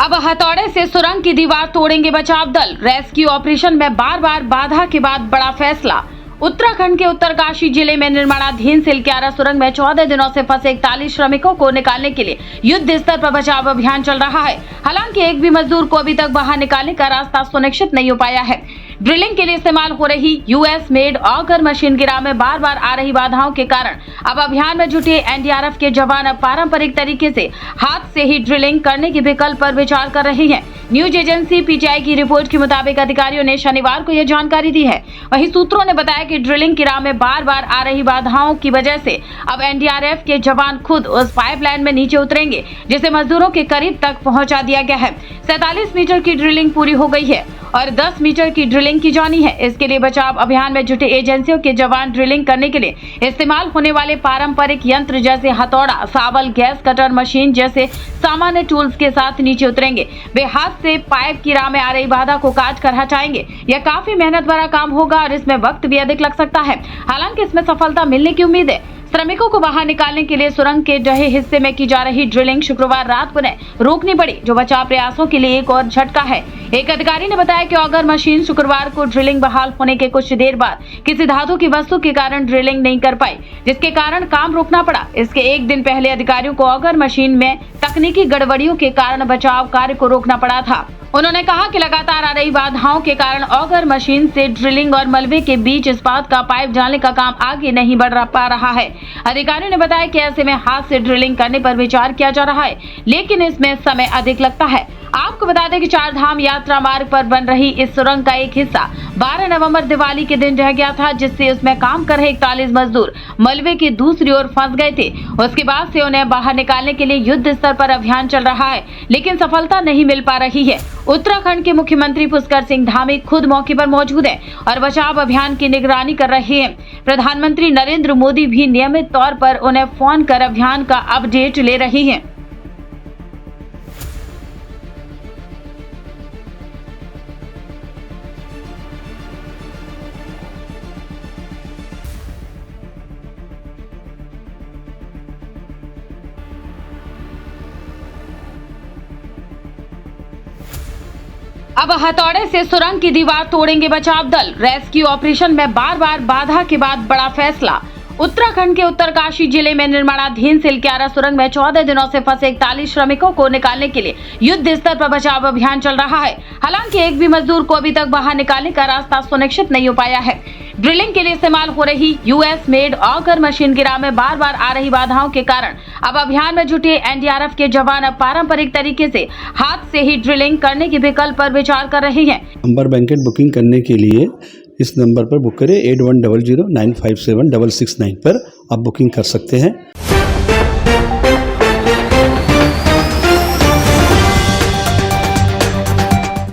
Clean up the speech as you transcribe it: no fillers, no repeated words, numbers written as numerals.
अब हथौड़े से सुरंग की दीवार तोड़ेंगे बचाव दल। रेस्क्यू ऑपरेशन में बार बार बाधा के बाद बड़ा फैसला। उत्तराखंड के उत्तरकाशी जिले में निर्माणाधीन सिलक्यारा सुरंग में 14 दिनों से फंसे 41 श्रमिकों को निकालने के लिए युद्ध स्तर पर बचाव अभियान चल रहा है। हालांकि एक भी मजदूर को अभी तक बाहर निकालने का रास्ता सुनिश्चित नहीं हो पाया है। ड्रिलिंग के लिए इस्तेमाल हो रही यूएस मेड ऑगर मशीन गिरा में बार बार आ रही बाधाओं के कारण अब अभियान में जुटे एनडीआरएफ के जवान अब पारंपरिक तरीके से हाथ से ही ड्रिलिंग करने के विकल्प पर विचार कर रहे हैं। न्यूज एजेंसी पीटीआई की रिपोर्ट के मुताबिक अधिकारियों ने शनिवार को यह जानकारी दी है। वहीं सूत्रों ने बताया कि ड्रिलिंग की राह में बार बार आ रही बाधाओं की वजह से अब एनडीआरएफ के जवान खुद उस पाइपलाइन में नीचे उतरेंगे जिसे मजदूरों के करीब तक पहुंचा दिया गया है। 47 मीटर की ड्रिलिंग पूरी हो गई है और 10 मीटर की ड्रिलिंग की जानी है। इसके लिए बचाव अभियान में जुटे एजेंसियों के जवान ड्रिलिंग करने के लिए इस्तेमाल होने वाले पारंपरिक यंत्र जैसे हथौड़ा, सावल, गैस कटर मशीन जैसे सामान्य टूल्स के साथ नीचे उतरेंगे। वे हाथ से पाइप की राह में आ रही बाधा को काट कर हटाएंगे। यह काफी मेहनत भरा काम होगा और इसमें वक्त भी अधिक लग सकता है। हालांकि इसमें सफलता मिलने की उम्मीद है। श्रमिकों को बाहर निकालने के लिए सुरंग के ढहे हिस्से में की जा रही ड्रिलिंग शुक्रवार रात पुनः रोकनी पड़ी, जो बचाव प्रयासों के लिए एक और झटका है। एक अधिकारी ने बताया कि ऑगर मशीन शुक्रवार को ड्रिलिंग बहाल होने के कुछ देर बाद किसी धातु की वस्तु के कारण ड्रिलिंग नहीं कर पाई, जिसके कारण काम रोकना पड़ा। इसके एक दिन पहले अधिकारियों को ऑगर मशीन में तकनीकी गड़बड़ियों के कारण बचाव कार्य को रोकना पड़ा था। उन्होंने कहा कि लगातार आ रही बाधाओं के कारण ऑगर मशीन से ड्रिलिंग और मलबे के बीच इस्पात का पाइप डालने का काम आगे नहीं बढ़ पा रहा है। अधिकारियों ने बताया कि ऐसे में हाथ से ड्रिलिंग करने पर विचार किया जा रहा है, लेकिन इसमें समय अधिक लगता है। आपको बता दें कि 4 धाम यात्रा मार्ग पर बन रही इस सुरंग का एक हिस्सा 12 नवंबर दिवाली के दिन रह गया था, जिससे उसमें काम कर रहे 41 मजदूर मलबे की दूसरी ओर फंस गए थे। उसके बाद से उन्हें बाहर निकालने के लिए युद्ध स्तर पर अभियान चल रहा है, लेकिन सफलता नहीं मिल पा रही है। उत्तराखंड के मुख्यमंत्री पुष्कर सिंह धामी खुद मौके पर मौजूद हैं और बचाव अभियान की निगरानी कर रहे हैं। प्रधानमंत्री नरेंद्र मोदी भी नियमित तौर पर उन्हें फोन कर अभियान का अपडेट ले रही हैं। अब हथौड़े से सुरंग की दीवार तोड़ेंगे बचाव दल। रेस्क्यू ऑपरेशन में बार बार बाधा के बाद बड़ा फैसला। उत्तराखंड के उत्तरकाशी जिले में निर्माणाधीन सिलक्यारा सुरंग में 14 दिनों से फंसे 41 श्रमिकों को निकालने के लिए युद्ध स्तर पर बचाव अभियान चल रहा है। हालांकि एक भी मजदूर को अभी तक बाहर निकालने का रास्ता सुनिश्चित नहीं हो पाया है। ड्रिलिंग के लिए इस्तेमाल हो रही यूएस मेड ऑगर मशीन गिरा में बार बार आ रही बाधाओं के कारण अब अभियान में जुटे एनडीआरएफ के जवान अब पारंपरिक तरीके से हाथ से ही ड्रिलिंग करने के विकल्प पर विचार कर रहे हैं। नंबर बैंकेट बुकिंग करने के लिए इस नंबर पर बुक करें 8100957669 पर आप बुकिंग कर सकते हैं।